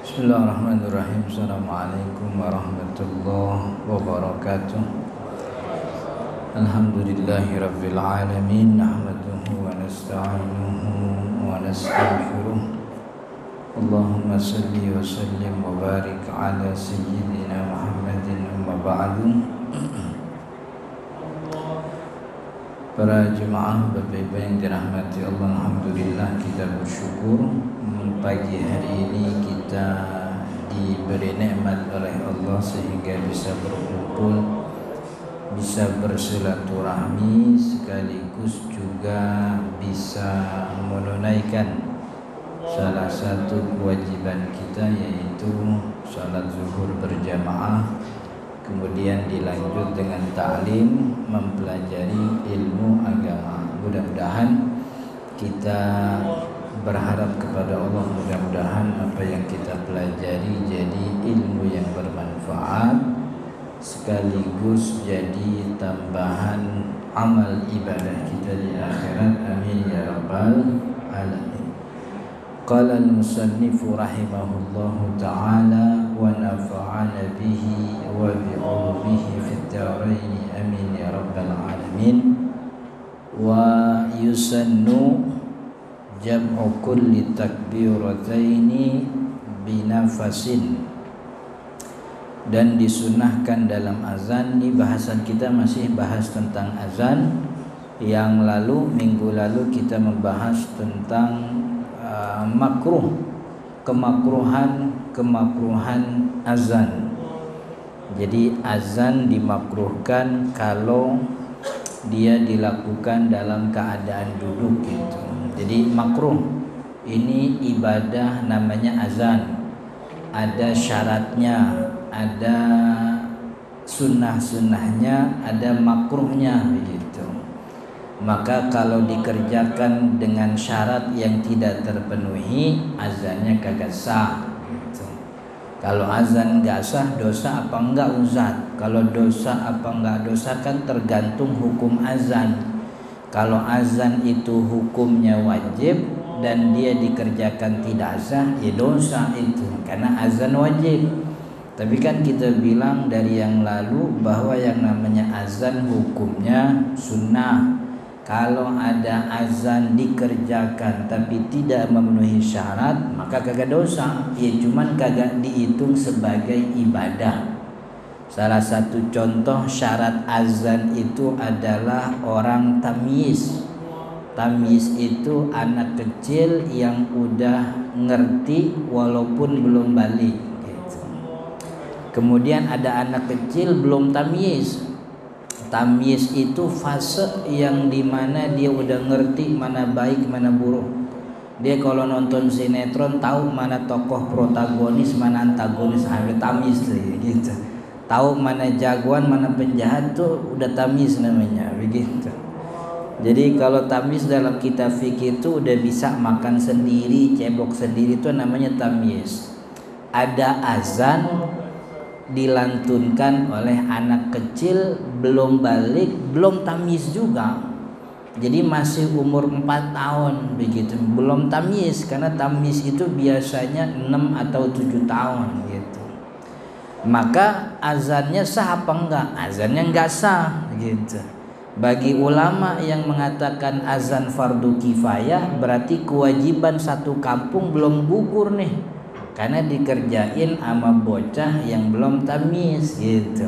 Bismillahirrahmanirrahim. Assalamualaikum warahmatullahi wabarakatuh. Alhamdulillahi rabbil alamin. Nahmaduhu wa nasta'inuhu wa nastaghfiruh. Allahumma salli wa sallim wa barik ala sayyidina Muhammadin amma ba'du. Para jemaah Bapak-Ibu yang dirahmati Allah, alhamdulillah kita bersyukur pagi hari ini kita diberi nikmat oleh Allah sehingga bisa berkumpul, bisa bersilaturahmi, sekaligus juga bisa menunaikan salah satu kewajiban kita, yaitu salat zuhur berjamaah, kemudian dilanjut dengan ta'lim, mempelajari ilmu agama. Mudah-mudahan kita berharap kepada Allah, mudah-mudahan apa yang kita pelajari jadi ilmu yang bermanfaat, sekaligus jadi tambahan amal ibadah kita di akhirat. Amin ya rabbal alamin. Qala al-musannifu rahimahullahu ta'ala wa nafa'ana bihi wa bi'ulumihi fid dharain. Amin ya rabbal alamin. Wa yusannu jam'u kulli takbirataini binafasin, dan disunahkan dalam azan. Ini bahasan kita masih bahas tentang azan. Yang lalu, minggu lalu kita membahas tentang makruh, kemakruhan azan. Jadi azan dimakruhkan kalau dia dilakukan dalam keadaan duduk gitu. Jadi makruh. Ini ibadah namanya azan. Ada syaratnya, ada sunnah-sunnahnya, ada makruhnya begitu. Maka kalau dikerjakan dengan syarat yang tidak terpenuhi, azannya kagak sah gitu. Kalau azan gak sah, dosa apa enggak Ustaz? Kalau dosa apa enggak dosa kan tergantung hukum azan. Kalau azan itu hukumnya wajib dan dia dikerjakan tidak sah, ya dosa itu, karena azan wajib. Tapi kan kita bilang dari yang lalu bahwa yang namanya azan hukumnya sunnah. Kalau ada azan dikerjakan tapi tidak memenuhi syarat, maka kagak dosa, ya cuman kagak dihitung sebagai ibadah. Salah satu contoh syarat azan itu adalah orang tamyiz. Tamyiz itu anak kecil yang udah ngerti walaupun belum balik gitu. Kemudian ada anak kecil belum tamyiz. Tamyiz itu fase yang dimana dia udah ngerti mana baik mana buruk. Dia kalau nonton sinetron tahu mana tokoh protagonis mana antagonis, hampir tamyiz gitu. Tahu mana jagoan mana penjahat tuh udah tamyiz namanya begitu. Jadi kalau tamyiz dalam kitab fikih itu udah bisa makan sendiri, cebok sendiri, itu namanya tamyiz. Ada azan dilantunkan oleh anak kecil belum balik, belum tamyiz juga. Jadi masih umur 4 tahun begitu, belum tamyiz, karena tamyiz itu biasanya 6 atau 7 tahun gitu. Maka azannya sah apa enggak? Azannya enggak sah gitu. Bagi ulama yang mengatakan azan fardu kifayah, berarti kewajiban satu kampung belum gugur nih, karena dikerjain sama bocah yang belum tamyiz gitu.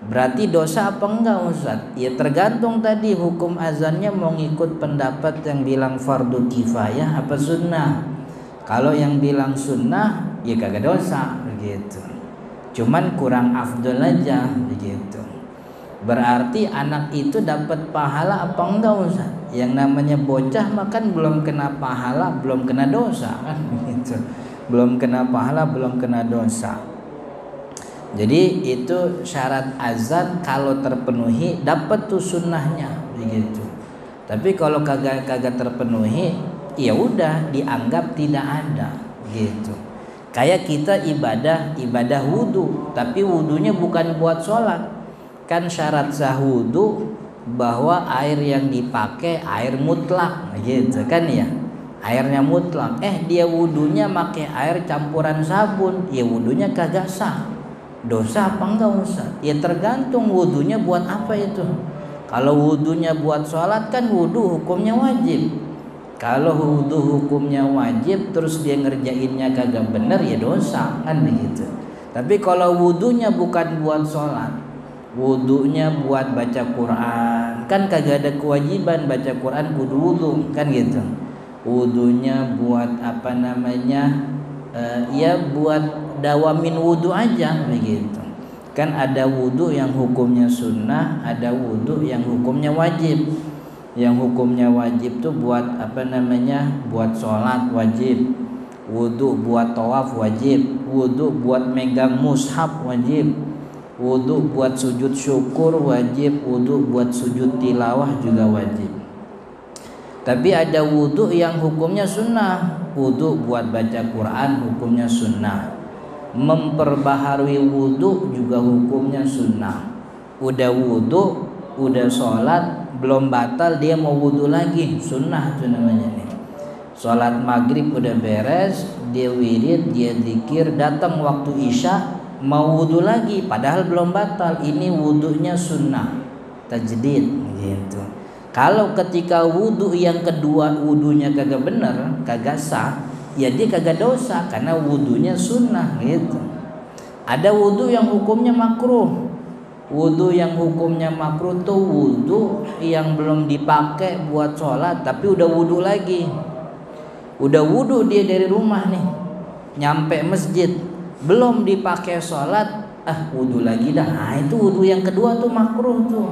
Berarti dosa apa enggak Ustaz? Ya tergantung tadi hukum azannya, mau ngikut pendapat yang bilang fardu kifayah apa sunnah. Kalau yang bilang sunnah ya kagak dosa begitu, cuman kurang afdol aja begitu. Berarti anak itu dapat pahala apa enggak Ustaz? Yang namanya bocah makan belum kena pahala, belum kena dosa kan begitu. Belum kena pahala, belum kena dosa. Jadi itu syarat azan, kalau terpenuhi dapat tuh sunnahnya begitu. Tapi kalau kagak terpenuhi, ya udah dianggap tidak ada gitu. Kayak kita ibadah wudu, tapi wudunya bukan buat sholat. Kan syarat sah wudu bahwa air yang dipakai air mutlak gitu kan ya. airnya mutlak, dia wudunya pakai air campuran sabun, ya wudunya kagak sah. Dosa apa enggak Ustaz? Ya tergantung wudunya buat apa itu. Kalau wudunya buat sholat kan wudu hukumnya wajib. Kalau wudu hukumnya wajib terus dia ngerjainnya kagak bener, ya dosa kan begitu. Tapi kalau wudunya bukan buat sholat, wudunya buat baca Quran, kan kagak ada kewajiban baca Quran kudu wudu kan gitu. Wudunya buat apa namanya, ya buat dawamin wudu aja begitu. Kan ada wudu yang hukumnya sunnah, ada wudu yang hukumnya wajib. Yang hukumnya wajib tuh buat apa namanya, buat sholat wajib, wudu buat tawaf wajib, wudu buat megang mushaf wajib, wudu buat sujud syukur wajib, wudu buat sujud tilawah juga wajib. Tapi ada wudu yang hukumnya sunnah, wudu buat baca Quran hukumnya sunnah, memperbaharui wudu juga hukumnya sunnah. Udah wudu, udah sholat belum batal, dia mau wudu lagi, sunnah itu namanya nih. Sholat maghrib udah beres, dia wirid, dia zikir, datang waktu isya mau wudu lagi, padahal belum batal, ini wudunya sunnah, tajdid gitu. Kalau ketika wudu yang kedua wudunya kagak bener, kagak sah, ya dia kagak dosa karena wudunya sunnah gitu. Ada wudu yang hukumnya makruh. Wudu yang hukumnya makruh tuh wudu yang belum dipakai buat sholat tapi udah wudu lagi. Udah wudu dia dari rumah nih, nyampe masjid belum dipakai sholat, wudu lagi dah. Nah itu wudu yang kedua tuh makruh tuh,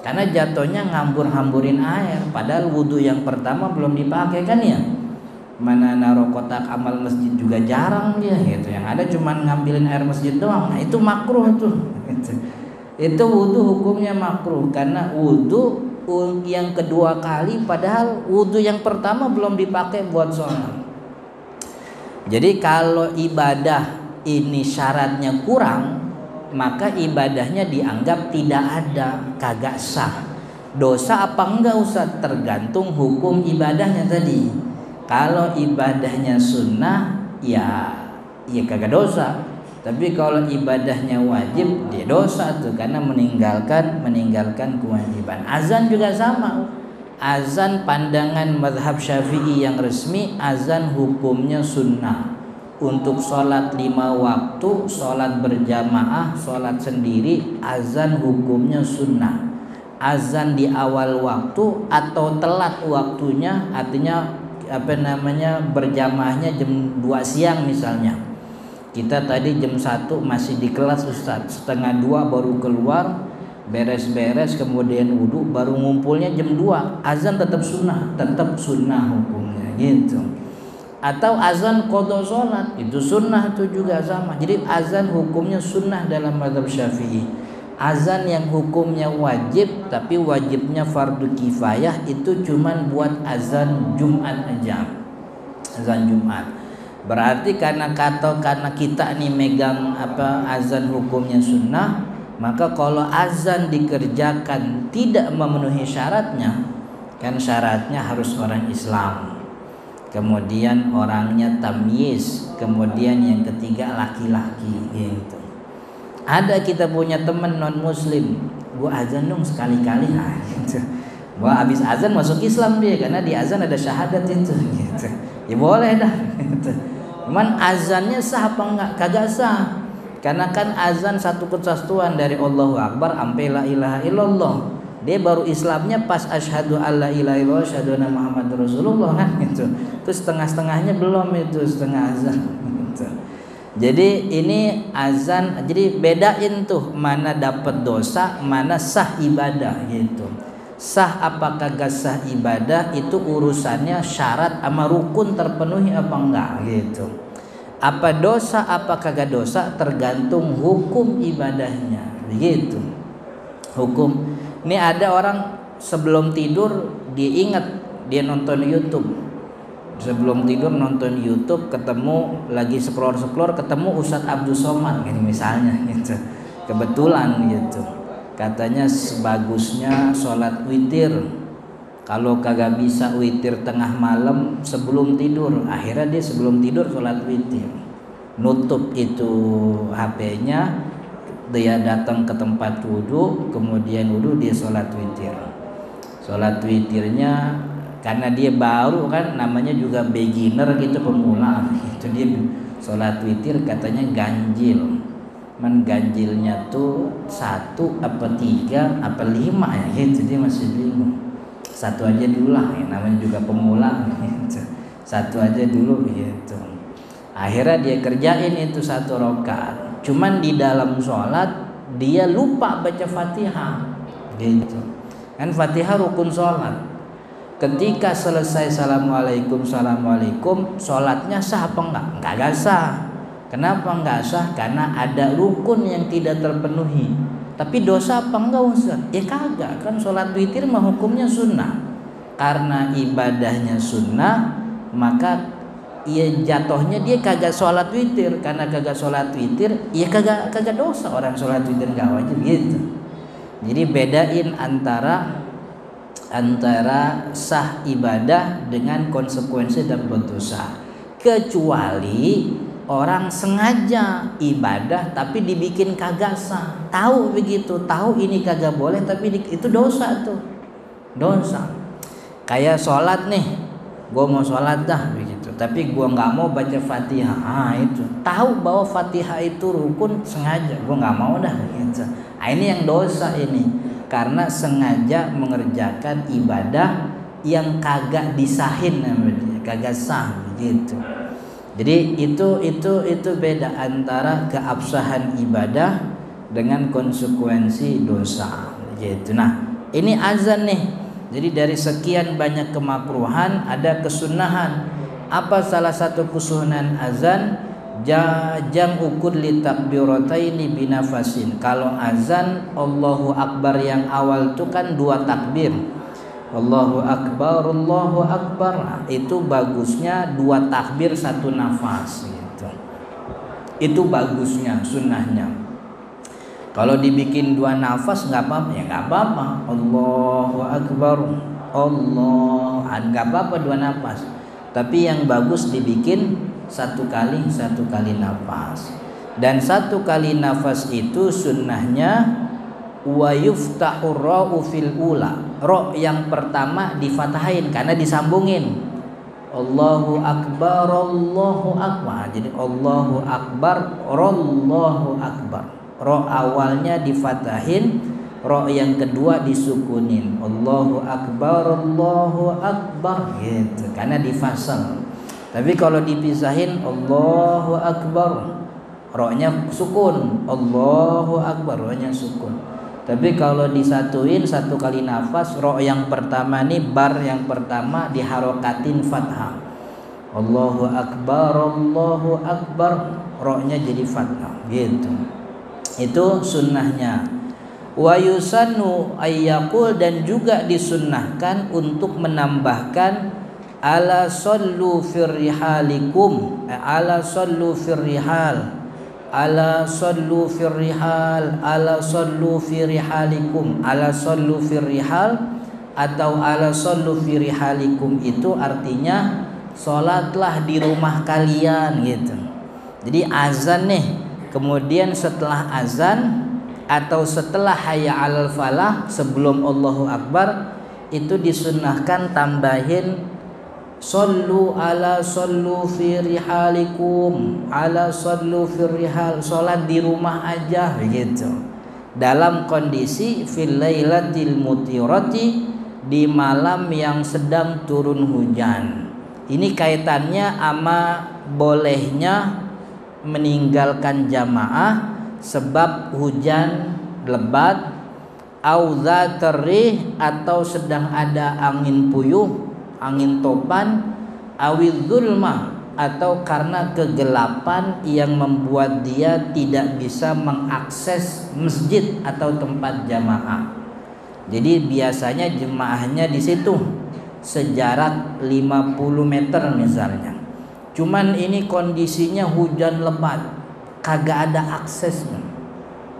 karena jatuhnya ngambur-hamburin air, padahal wudu yang pertama belum dipakai kan ya. Mana naruh kotak amal masjid juga jarang dia gitu, yang ada cuman ngambilin air masjid doang. Nah itu makruh tuh gitu. Itu wudu hukumnya makruh karena wudu yang kedua kali, padahal wudu yang pertama belum dipakai buat sholat. Jadi kalau ibadah ini syaratnya kurang, maka ibadahnya dianggap tidak ada, kagak sah. Dosa apa enggak Ustaz? Tergantung hukum ibadahnya tadi. Kalau ibadahnya sunnah, ya kagak dosa. Tapi kalau ibadahnya wajib, dia dosa tuh karena meninggalkan kewajiban. Azan juga sama. Azan pandangan mazhab Syafi'i yang resmi, azan hukumnya sunnah. Untuk sholat 5 waktu, sholat berjamaah, sholat sendiri, azan hukumnya sunnah. Azan di awal waktu atau telat waktunya, artinya berjamaahnya jam 2 siang misalnya. Kita tadi jam 1 masih di kelas Ustadz, setengah 2 baru keluar, beres-beres kemudian wudhu, baru ngumpulnya jam 2. Azan tetap sunnah hukumnya gitu. Atau azan qadha sholat, itu sunnah itu juga sama. Jadi azan hukumnya sunnah dalam mazhab Syafi'i. Azan yang hukumnya wajib tapi wajibnya fardu kifayah itu cuman buat azan Jumat aja. Azan Jumat. Berarti karena kita nih megang azan hukumnya sunnah, maka kalau azan dikerjakan tidak memenuhi syaratnya, kan syaratnya harus orang Islam, kemudian orangnya tamyiz, kemudian yang ketiga laki-laki gitu. Ada kita punya teman non muslim, gua azan dong sekali-kali gitu. Gua habis azan masuk Islam dia, karena di azan ada syahadat itu gitu. Ya boleh dah gitu. Cuman azannya sah apa enggak? Kagak sah. Karena kan azan satu kesatuan dari Allahu Akbar sampai la ilaha illallah. Dia baru Islamnya pas asyhadu alla ilaha illallah asyhadu anna Muhammadar Rasulullah kan gitu. Terus setengah-setengahnya belum itu setengah azan gitu. Jadi ini azan, jadi bedain tuh mana dapat dosa, mana sah ibadah gitu. Sah apa kagak sah ibadah itu urusannya syarat sama rukun terpenuhi apa enggak gitu. Apa dosa apa kagak dosa tergantung hukum ibadahnya begitu. Hukum. Ini ada orang sebelum tidur dia ingat dia nonton YouTube. Sebelum tidur nonton YouTube, ketemu lagi scroll ketemu Ustadz Abdul Somad gini misalnya gitu. Kebetulan gitu. Katanya sebagusnya sholat witir Kalau kagak bisa witir tengah malam sebelum tidur, akhirnya dia sebelum tidur sholat witir. Nutup itu HP-nya, dia datang ke tempat wudhu, kemudian wudhu dia sholat witir. Sholat witirnya karena dia baru kan, namanya juga beginner gitu, pemula. Itu dia sholat witir katanya ganjil. Ganjilnya tuh 1 apa 3 apa 5 ya gitu, dia masih bingung. 1 aja dulu lah, ya, namanya juga pemula gitu. 1 aja dulu gitu. Akhirnya dia kerjain itu 1 rakaat. Cuman di dalam sholat dia lupa baca Fatihah gitu. Kan Fatihah rukun sholat. Ketika selesai assalamualaikum sholatnya sah apa enggak? Enggak sah. Kenapa enggak sah? Karena ada rukun yang tidak terpenuhi. Tapi dosa apa enggak Ustaz? Ya kagak, kan sholat witir mah hukumnya sunnah. Karena ibadahnya sunnah, maka ya jatuhnya dia kagak sholat witir. Karena kagak sholat witir, ya kagak dosa orang sholat witir enggak wajib gitu. Jadi bedain antara sah ibadah dengan konsekuensi dan berdosa. Kecuali orang sengaja ibadah tapi dibikin kagak sah, tahu begitu, tahu ini kagak boleh tapi itu dosa tuh, dosa. Kayak sholat nih, gue mau sholat dah begitu, tapi gue nggak mau baca Fatihah, itu tahu bahwa Fatihah itu rukun, sengaja gue nggak mau dah begitu. Ini yang dosa ini, karena sengaja mengerjakan ibadah yang kagak disahin namanya, kagak sah begitu. Jadi itu beda antara keabsahan ibadah dengan konsekuensi dosa gitu. Nah, ini azan nih. Jadi dari sekian banyak kemakruhan ada kesunahan. Apa salah satu kesunahan azan? Jam ukur li takbirataini binafasin. Kalau azan Allahu Akbar yang awal itu kan 2 takbir. Allahu Akbar, Allahu Akbar. Itu bagusnya 2 takbir 1 nafas gitu. Itu bagusnya, sunnahnya. Kalau dibikin 2 nafas nggak apa-apa, ya nggak apa-apa. Allahu Akbar, Allah, nggak apa-apa 2 nafas. Tapi yang bagus dibikin 1 kali nafas. Dan 1 kali nafas itu sunnahnya wa yuftahu ra'u fil ula. Ra yang pertama difatahin karena disambungin. Allahu Akbar, Allahu Akbar. Jadi Allahu Akbar, Allahu Akbar. Ra awalnya difatahin, ra yang kedua disukunin. Allahu Akbar, Allahu Akbar gitu. Karena difasal. Tapi kalau dipisahin Allahu Akbar, ra-nya sukun. Allahu Akbar, ra-nya sukun. Tapi kalau disatuin 1 kali nafas, ra yang pertama nih, bar yang pertama diharokatin fathah. Allahu Akbar, Allahu Akbar, ra-nya jadi fathah gitu. Itu sunnahnya. Wa yusannu ayyaqul, dan juga disunnahkan untuk menambahkan ala sallu firrihalikum, ala sallu firrihal, ala sallu firrihal, ala sallu firrihalikum. Ala sallu firrihal atau ala sallu firrihalikum itu artinya sholatlah di rumah kalian gitu. Jadi azan nih, kemudian setelah azan atau setelah hayya 'alal falah, sebelum Allahu Akbar, itu disunnahkan tambahin sallu ala sallu fi rihalikum, ala sallu fi rihal, salat di rumah aja begitu. Dalam kondisi fil lailatil mutirati, di malam yang sedang turun hujan. Ini kaitannya sama bolehnya meninggalkan jamaah sebab hujan lebat, au dzatarih, atau sedang ada angin puyuh, angin topan, awil zulmah, atau karena kegelapan yang membuat dia tidak bisa mengakses masjid atau tempat jamaah. Jadi biasanya jemaahnya di situ sejarak 50 meter misalnya. Cuman ini kondisinya hujan lebat, kagak ada akses,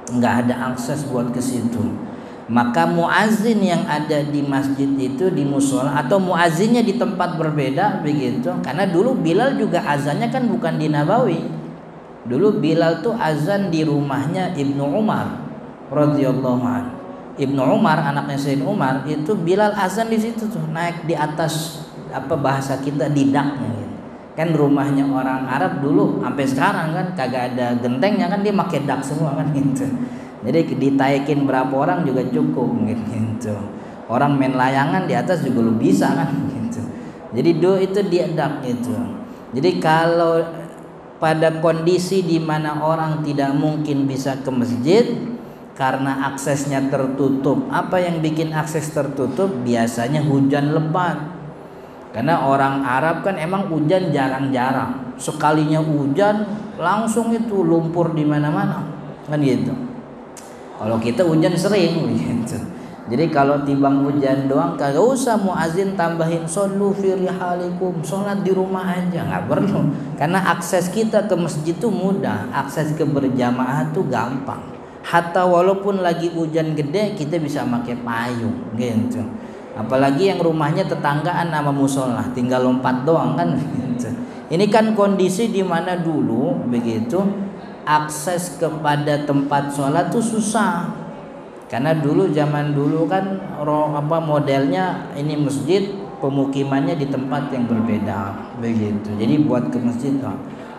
nggak ada akses buat ke situ. Maka muazin yang ada di masjid itu di musola atau muazinnya di tempat berbeda begitu. Karena dulu Bilal juga azannya kan bukan di Nabawi. Dulu Bilal tuh azan di rumahnya Ibnu Umar radhiyallahu anhu. Ibnu Umar anaknya Sayyid Umar itu Bilal azan di situ tuh, naik di atas apa bahasa kita didaknya gitu. Kan rumahnya orang Arab dulu sampai sekarang kan kagak ada gentengnya kan, dia pakai dak semua kan gitu. Jadi ditaikin berapa orang juga cukup gitu. Orang main layangan di atas juga lu bisa kan gitu. Jadi itu dia dak gitu. Jadi kalau pada kondisi di mana orang tidak mungkin bisa ke masjid karena aksesnya tertutup. Apa yang bikin akses tertutup? Biasanya hujan lebat. Karena orang Arab kan emang hujan jarang-jarang. Sekalinya hujan langsung itu lumpur di mana-mana. Kan gitu. Kalau kita hujan sering gitu. Jadi kalau timbang hujan doang kagak usah muazin tambahin shollu fi rihalikum, sholat di rumah aja, nggak perlu. Karena akses kita ke masjid itu mudah, akses ke berjamaah tuh gampang. Hatta walaupun lagi hujan gede kita bisa pakai payung gitu. Apalagi yang rumahnya tetanggaan sama musola, tinggal lompat doang kan gitu. Ini kan kondisi di mana dulu begitu akses kepada tempat sholat tuh susah. Karena dulu zaman dulu kan modelnya ini masjid pemukimannya di tempat yang berbeda begitu. Jadi buat ke masjid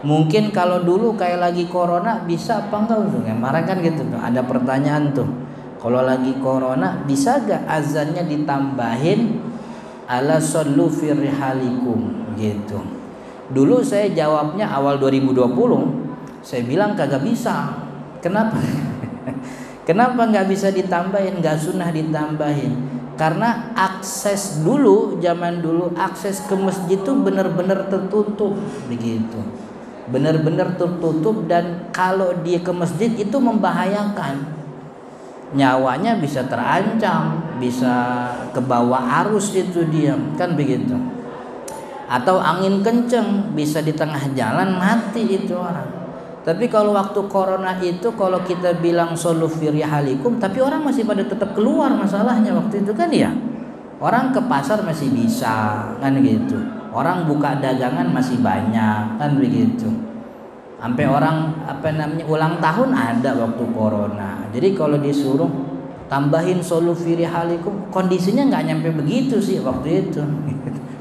mungkin kalau dulu kayak lagi corona bisa apa enggak tuh? Kemarin kan gitu tuh ada pertanyaan tuh. Kalau lagi corona bisa gak azannya ditambahin ala shollu fi rihalikum gitu. Dulu saya jawabnya awal 2020 saya bilang kagak bisa. Kenapa? Kenapa nggak bisa ditambahin, nggak sunnah ditambahin? Karena akses dulu, zaman dulu akses ke masjid itu benar-benar tertutup begitu, benar-benar tertutup dan kalau dia ke masjid itu membahayakan, nyawanya bisa terancam, bisa kebawa arus itu dia kan begitu, atau angin kenceng bisa di tengah jalan mati itu orang. Tapi kalau waktu corona itu kalau kita bilang shollu fi rihalikum tapi orang masih pada tetap keluar, masalahnya waktu itu kan ya. Orang ke pasar masih bisa kan gitu. Orang buka dagangan masih banyak kan begitu. Sampai orang ulang tahun ada waktu corona. Jadi kalau disuruh tambahin shollu fi rihalikum kondisinya nggak nyampe begitu sih waktu itu.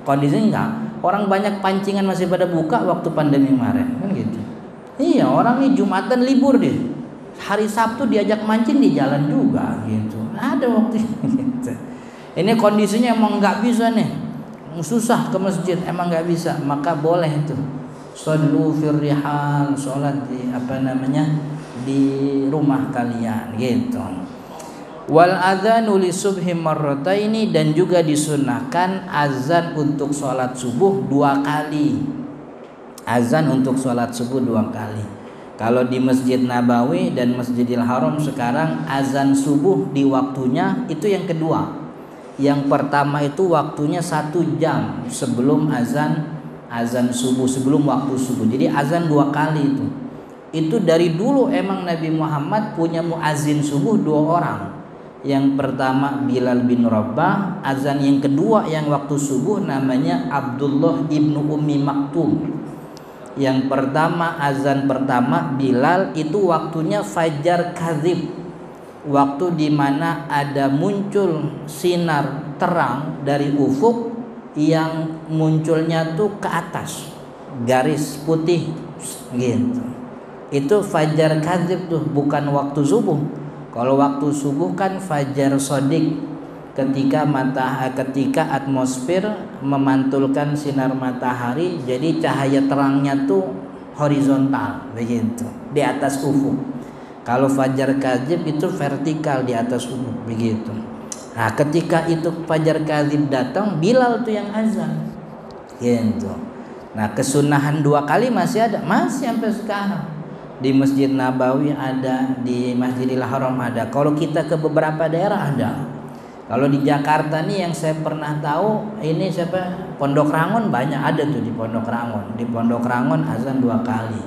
Kondisinya enggak. Orang banyak pancingan masih pada buka waktu pandemi kemarin kan gitu. Iya, orang nih Jumatan libur deh. Hari Sabtu diajak mancing di jalan juga gitu. Ada waktu gitu. Ini kondisinya emang nggak bisa nih. Susah ke masjid emang nggak bisa, maka boleh itu. Shollu fir rihal, sholat di rumah kalian gitu. Wal adzanu li subhi marrataini dan juga disunahkan azan untuk sholat subuh 2 kali. Azan untuk sholat subuh 2 kali. Kalau di Masjid Nabawi dan Masjidil Haram sekarang azan subuh di waktunya itu yang kedua. Yang pertama itu waktunya 1 jam sebelum azan subuh, sebelum waktu subuh. Jadi azan 2 kali itu. Itu dari dulu emang Nabi Muhammad punya muazin subuh 2 orang. Yang pertama Bilal bin Rabah, azan yang kedua yang waktu subuh namanya Abdullah ibnu Ummi Maktum. Yang pertama azan pertama Bilal itu waktunya fajar kadzib, waktu di mana ada muncul sinar terang dari ufuk yang munculnya tuh ke atas garis putih gitu. Itu fajar kadzib tuh, bukan waktu subuh. Kalau waktu subuh kan fajar sodik, ketika atmosfer memantulkan sinar matahari, jadi cahaya terangnya tuh horizontal begitu di atas ufuk. Kalau fajar kadzib itu vertikal di atas ufuk begitu. Nah, ketika itu fajar kadzib datang, Bilal tuh yang azan gitu. Nah, kesunahan 2 kali masih ada, masih sampai sekarang. Di Masjid Nabawi ada, di Masjidil Haram ada. Kalau kita ke beberapa daerah ada. Kalau di Jakarta nih yang saya pernah tahu ini Pondok Rangon banyak ada tuh di Pondok Rangon. Di Pondok Rangon azan 2 kali.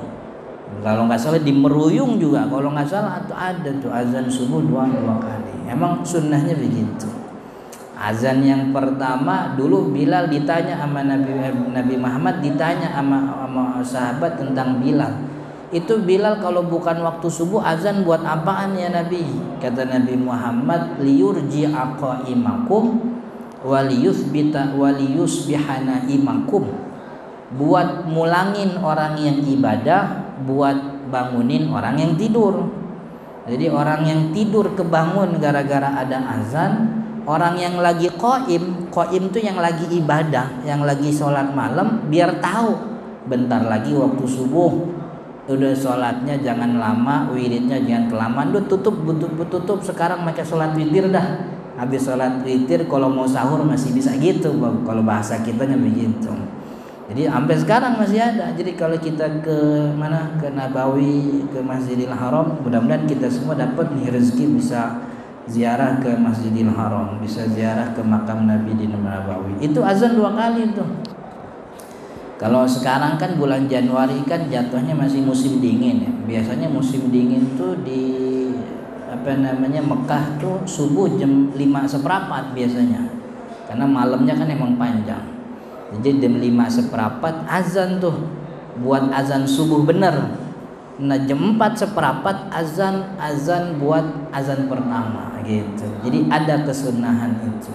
Kalau nggak salah di Meruyung juga kalau nggak salah ada tuh azan subuh 2 kali. Emang sunnahnya begitu. Azan yang pertama dulu Bilal ditanya sama Nabi Muhammad, ditanya sama sahabat tentang Bilal. Itu Bilal kalau bukan waktu subuh azan buat apaan ya Nabi? Kata Nabi Muhammad, liyurji'a qa'imakum waliyusbihana imakum. Buat mulangin orang yang ibadah, buat bangunin orang yang tidur. Jadi orang yang tidur kebangun gara-gara ada azan, orang yang lagi qaim itu yang lagi ibadah, yang lagi sholat malam, biar tahu bentar lagi waktu subuh. Udah sholatnya jangan lama, wiridnya jangan kelamaan. Udah tutup sekarang pakai sholat witir dah. Habis sholat witir kalau mau sahur masih bisa gitu, kalau bahasa kitanya begitu. Jadi sampai sekarang masih ada. Jadi kalau kita ke mana, ke Nabawi, ke Masjidil Haram, mudah-mudahan kita semua dapat nih rezeki bisa ziarah ke Masjidil Haram, bisa ziarah ke makam Nabi di Nabawi. Itu azan 2 kali tuh. Kalau sekarang kan bulan Januari kan jatuhnya masih musim dingin ya. Biasanya musim dingin tuh di Mekah tuh subuh jam 5:15 biasanya. Karena malamnya kan emang panjang. Jadi jam 5:15 azan tuh, buat azan subuh bener. Nah jam 4:15 azan buat azan pertama gitu. Jadi ada kesunahan itu.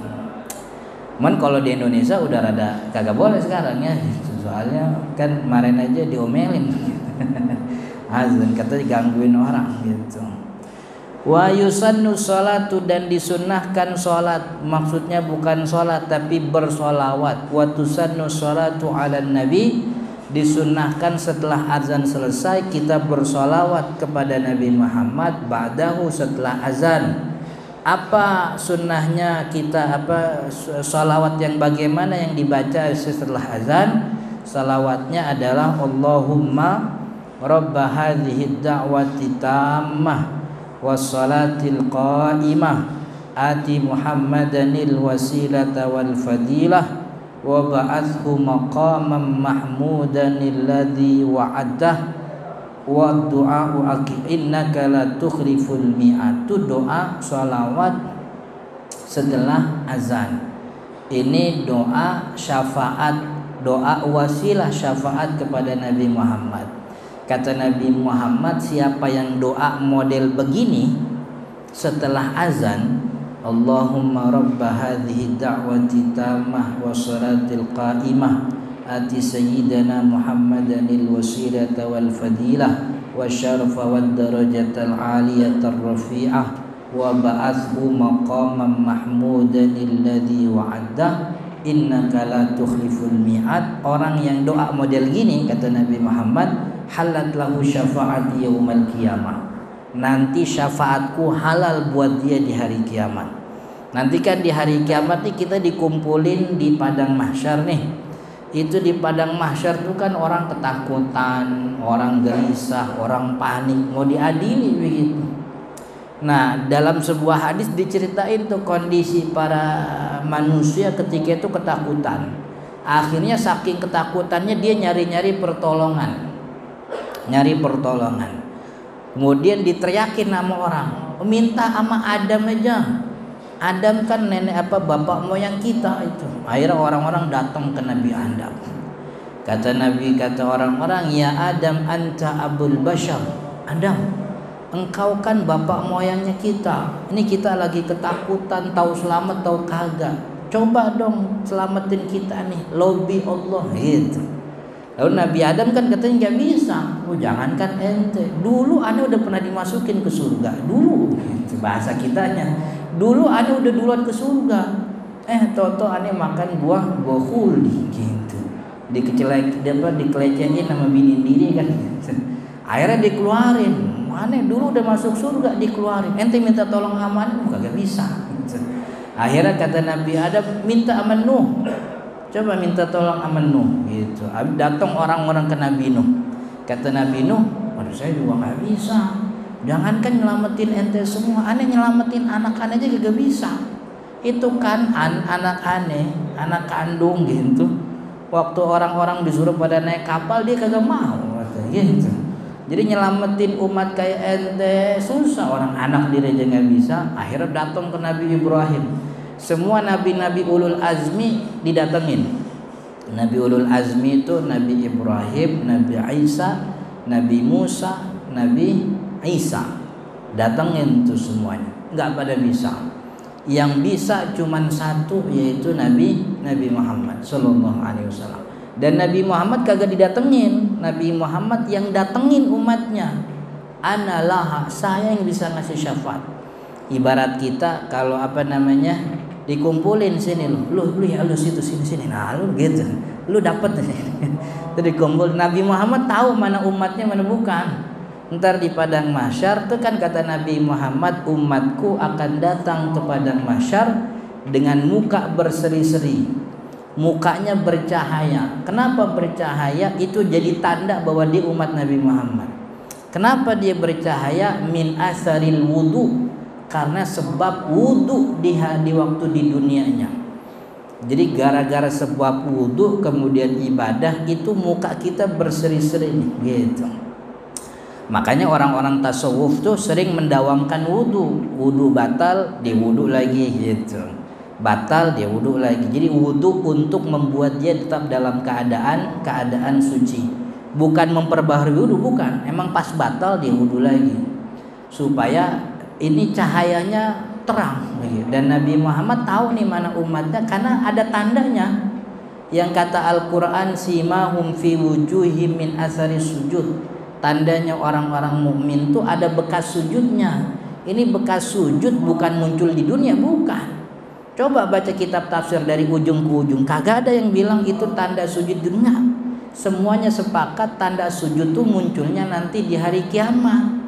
Cuman kalau di Indonesia udah rada kagak boleh sekarang ya. Soalnya kan kemarin aja diomelin azan katanya gangguin orang gitu. Wa yusannu sholatu, dan disunnahkan sholat, maksudnya bukan sholat tapi bersolawat. Wa tusannu sholatu ala nabi, disunnahkan setelah azan selesai kita bersolawat kepada Nabi Muhammad ba'dahu, setelah azan. Apa sunnahnya kita, sholawat yang bagaimana yang dibaca setelah azan? Salawatnya adalah Allahumma rabba hadhihi da'wati tammah wassalatil qa'imah ati Muhammadanil wasilata wal fadilah wa ba'athu maqaman mahmudanil ladzi wa'adah wa du'a'u innaka la tukhliful mi'at. Doa salawat setelah azan. Ini doa syafaat, doa wasilah syafaat kepada Nabi Muhammad. Kata Nabi Muhammad, siapa yang doa model begini setelah azan, Allahumma rabba hadhihi da'wati tammah wa salatil qa'imah ati sayyidana Muhammadanil wasilata wal fadilah wa syarfa wad darajatal aliyatar rafi'ah wa ba'athu maqaman mahmudanil ladzi wa'addah innaka la tukhliful mi'ad. Orang yang doa model gini, kata Nabi Muhammad, halat lahu syafaati yaumal qiyamah, nanti syafaatku halal buat dia di hari kiamat. Nanti kan di hari kiamat nih kita dikumpulin di padang mahsyar nih. Itu di padang mahsyar tuh kan orang ketakutan, orang gelisah, orang panik, mau diadili begitu. Nah, dalam sebuah hadis diceritain tuh kondisi para manusia ketika itu ketakutan. Akhirnya saking ketakutannya dia nyari-nyari pertolongan. Kemudian diteriakin sama orang, minta sama Adam aja. Adam kan bapak moyang kita itu. Akhirnya orang-orang datang ke Nabi Adam. Kata orang-orang, ya Adam anta abul bashar. Adam, engkau kan bapak moyangnya kita. Ini kita lagi ketakutan, tahu selamat tahu kagak. Coba dong selamatin kita nih, lobby Allah gitu. Lalu Nabi Adam kan katanya nggak bisa. Jangankan ente, dulu ane udah pernah dimasukin ke surga. Dulu, bahasa kitanya, dulu ane udah duluan ke surga. Toto ane makan buah khuldi gitu. Dikelecehin sama bini diri kan. Akhirnya dikeluarin. Ane dulu udah masuk surga, dikeluarin. Ente minta tolong aman, kagak bisa. Akhirnya kata Nabi Adam, minta aman Nuh. Coba minta tolong sama Nuh gitu. Datang orang-orang ke Nabi Nuh. Kata Nabi Nuh, waduh saya juga nggak bisa. Jangankan nyelamatin ente semua, aneh nyelamatin anak aneh aja gak bisa. Itu kan anak aneh, anak kandung gitu. Waktu orang-orang disuruh pada naik kapal dia kagak mau gitu. Jadi nyelamatin umat kayak ente susah, orang anak diri aja nggak bisa. Akhirnya datang ke Nabi Ibrahim. Semua nabi-nabi ulul azmi didatengin. Nabi ulul azmi itu Nabi Ibrahim, Nabi Isa, Nabi Musa, Nabi Isa. Datengin tuh semuanya, nggak pada bisa. Yang bisa cuman satu, yaitu Nabi Muhammad Sallallahu Alaihi Wasallam. Dan Nabi Muhammad kagak didatengin. Nabi Muhammad yang datengin umatnya. Analah, saya yang bisa ngasih syafaat. Ibarat kita kalau dikumpulin sini lu ya lu sini nah lu gitu, lu dapat itu dikumpul. Nabi Muhammad tahu mana umatnya mana bukan. Ntar di padang mahsyar tuh kan kata Nabi Muhammad, umatku akan datang ke padang mahsyar dengan muka berseri-seri, mukanya bercahaya. Kenapa bercahaya? Itu jadi tanda bahwa dia umat Nabi Muhammad. Kenapa dia bercahaya? Min asaril wudu, karena sebab wudu di waktu di dunianya. Jadi gara-gara sebab wudu kemudian ibadah itu muka kita berseri-seri gitu. Makanya orang-orang tasawuf tuh sering mendawamkan wudu batal dia wudu lagi gitu, batal dia wudu lagi. Jadi wudu untuk membuat dia tetap dalam keadaan suci, bukan memperbaharui wudu, bukan. Emang pas batal dia wudu lagi supaya ini cahayanya terang. Dan Nabi Muhammad tahu nih mana umatnya karena ada tandanya. Yang kata Al-Quran, simahum fi wujuhim min asari sujud. Tandanya orang-orang mukmin tuh ada bekas sujudnya. Ini bekas sujud bukan muncul di dunia, bukan. Coba baca kitab tafsir dari ujung ke ujung, kagak ada yang bilang itu tanda sujud di dunia. Semuanya sepakat tanda sujud tuh munculnya nanti di hari kiamat.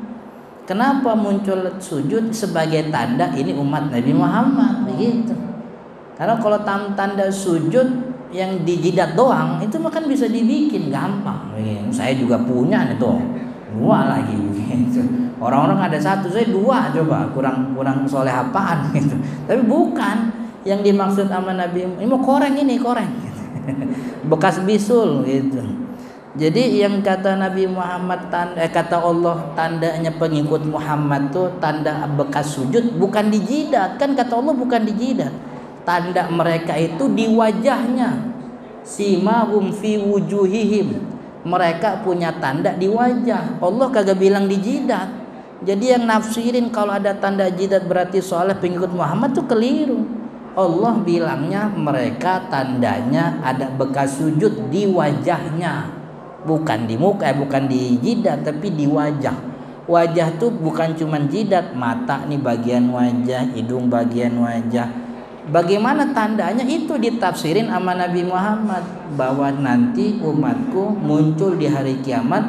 Kenapa muncul sujud? Sebagai tanda ini umat Nabi Muhammad begitu. Karena kalau tanda sujud yang di jidat doang itu makan bisa dibikin gampang. Saya juga punya nih tuh, 2 lagi gitu. Orang-orang ada 1, saya 2, coba kurang soleh apaan gitu. Tapi bukan yang dimaksud sama Nabi, ini mau koreng gitu. Bekas bisul gitu. Jadi yang kata Nabi Muhammad kata Allah tandanya pengikut Muhammad tuh tanda bekas sujud bukan di jidat. Kan kata Allah bukan di jidat. Tanda mereka itu di wajahnya. Simahum fi wujuhihim. Mereka punya tanda di wajah. Allah kagak bilang di jidat. Jadi yang nafsirin kalau ada tanda jidat berarti soleh pengikut Muhammad tuh keliru. Allah bilangnya mereka tandanya ada bekas sujud di wajahnya. Bukan di muka, bukan di jidat, tapi di wajah. Wajah tuh bukan cuman jidat, mata nih bagian wajah, hidung bagian wajah. Bagaimana tandanya itu ditafsirin sama Nabi Muhammad bahwa nanti umatku muncul di hari kiamat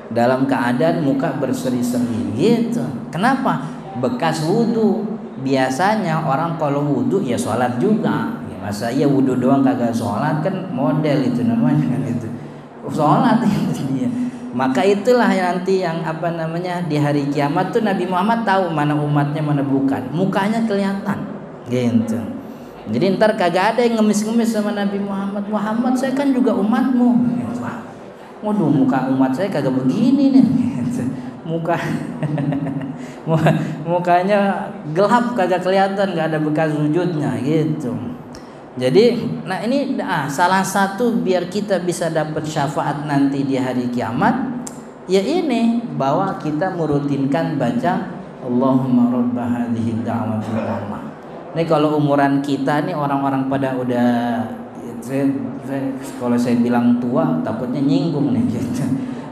dalam keadaan muka berseri-seri gitu. Kenapa? Bekas wudu. Biasanya orang kalau wudu ya sholat juga. Ya, masa iya wudu doang kagak sholat, kan model itu namanya kan itu. Sholat itu dia. Maka itulah nanti yang di hari kiamat tuh Nabi Muhammad tahu mana umatnya mana bukan. Mukanya kelihatan. Gitu. Jadi ntar kagak ada yang ngemis-ngemis sama Nabi Muhammad. Muhammad saya kan juga umatmu. Waduh muka umat saya kagak begini nih. Mukanya gelap kagak kelihatan, nggak ada bekas sujudnya gitu. Jadi ini salah satu biar kita bisa dapat syafaat nanti di hari kiamat ya ini bahwa kita merutinkan baca Allahumma rabb hadhihi da'watil tammah. Ini kalau umuran kita nih orang-orang pada udah kalau saya bilang tua takutnya nyinggung nih gitu.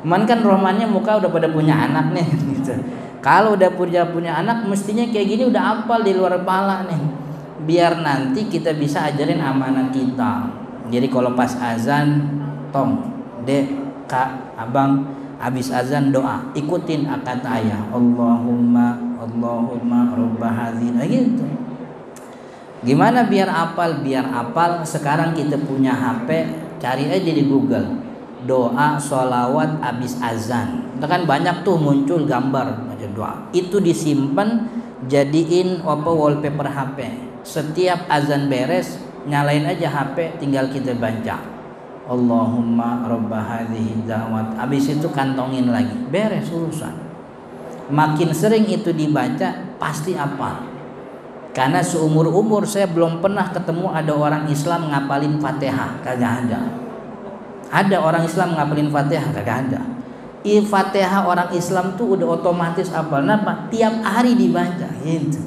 Man kan romannya muka udah pada punya anak nih gitu. Kalau udah punya anak mestinya kayak gini udah hafal di luar kepala nih. Biar nanti kita bisa ajarin amanah kita. Jadi kalau pas azan tong, dek, kak, abang habis azan doa, ikutin kata ayah Allahumma rabb hadhihi gitu. Gimana biar apal? Biar apal sekarang kita punya HP, cari aja di Google doa sholawat abis azan. Itu kan banyak tuh muncul gambar baca doa. Itu disimpan jadiin wallpaper HP. Setiap azan beres nyalain aja HP, tinggal kita baca. Allahumma rabba hadhihi da'wat. Habis itu kantongin lagi, beres urusan. Makin sering itu dibaca pasti hafal. Karena seumur-umur saya belum pernah ketemu ada orang Islam ngapalin Fatihah, kagak ada. Ada orang Islam ngapalin Fatihah, kagak ada. Fatihah orang Islam tuh udah otomatis hafal. Kenapa? Tiap hari dibaca gitu.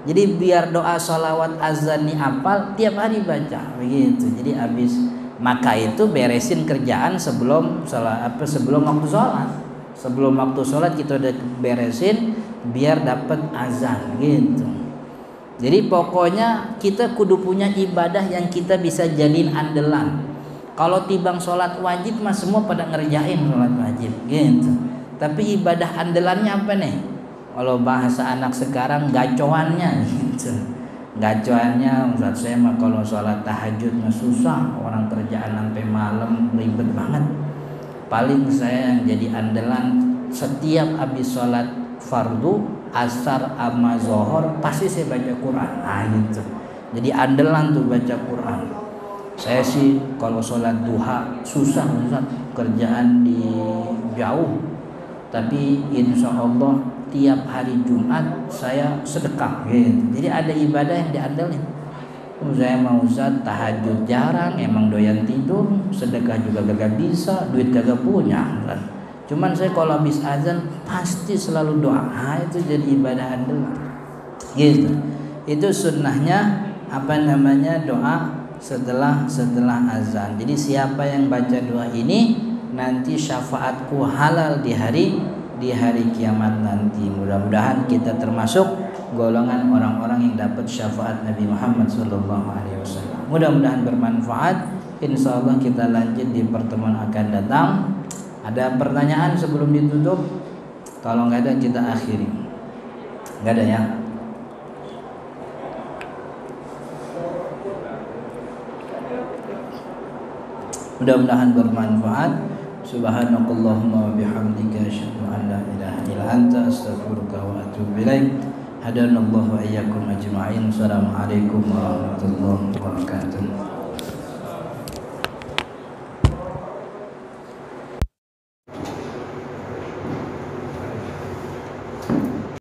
Jadi biar doa sholawat azan nih hafal, tiap hari baca begitu. Jadi habis maka itu beresin kerjaan sebelum waktu sholat. Sebelum waktu sholat kita udah beresin biar dapat azan gitu. Jadi pokoknya kita kudu punya ibadah yang kita bisa jadiin andalan. Kalau tibang sholat wajib mah semua pada ngerjain sholat wajib gitu. Tapi ibadah andalannya apa nih? Kalau bahasa anak sekarang gacoannya gitu. Gacoannya Ustaz saya mah kalau sholat tahajud mah susah, orang kerjaan sampai malam ribet banget. Paling saya yang jadi andalan setiap habis sholat fardu asar sama zohor pasti saya baca Quran. Nah gitu. Jadi andalan tuh baca Quran. Saya sih kalau sholat duha susah Ustaz, kerjaan di jauh. Tapi insya Allah tiap hari Jumat saya sedekah gitu. Jadi ada ibadah yang diandalin. Saya mau Ustaz tahajud jarang, emang doyan tidur, sedekah juga gak bisa, duit gak punya kan. Cuman saya kalau habis azan pasti selalu doa. Nah, itu jadi ibadah andalan. Gitu. Itu sunnahnya doa setelah azan. Jadi siapa yang baca doa ini nanti syafaatku halal di hari kiamat nanti. Mudah-mudahan kita termasuk golongan orang-orang yang dapat syafaat Nabi Muhammad SAW. Mudah-mudahan bermanfaat. Insyaallah kita lanjut di pertemuan akan datang. Ada pertanyaan sebelum ditutup? Kalau nggak ada kita akhiri. Nggak ada ya? Mudah-mudahan bermanfaat. Subhanakallahumma wa bihamdika asyhadu an la ilaha illa anta astaghfiruka wa atubu ilaik. Hadanallahu wa iyyakum ajma'in. Assalamualaikum warahmatullahi wabarakatuh.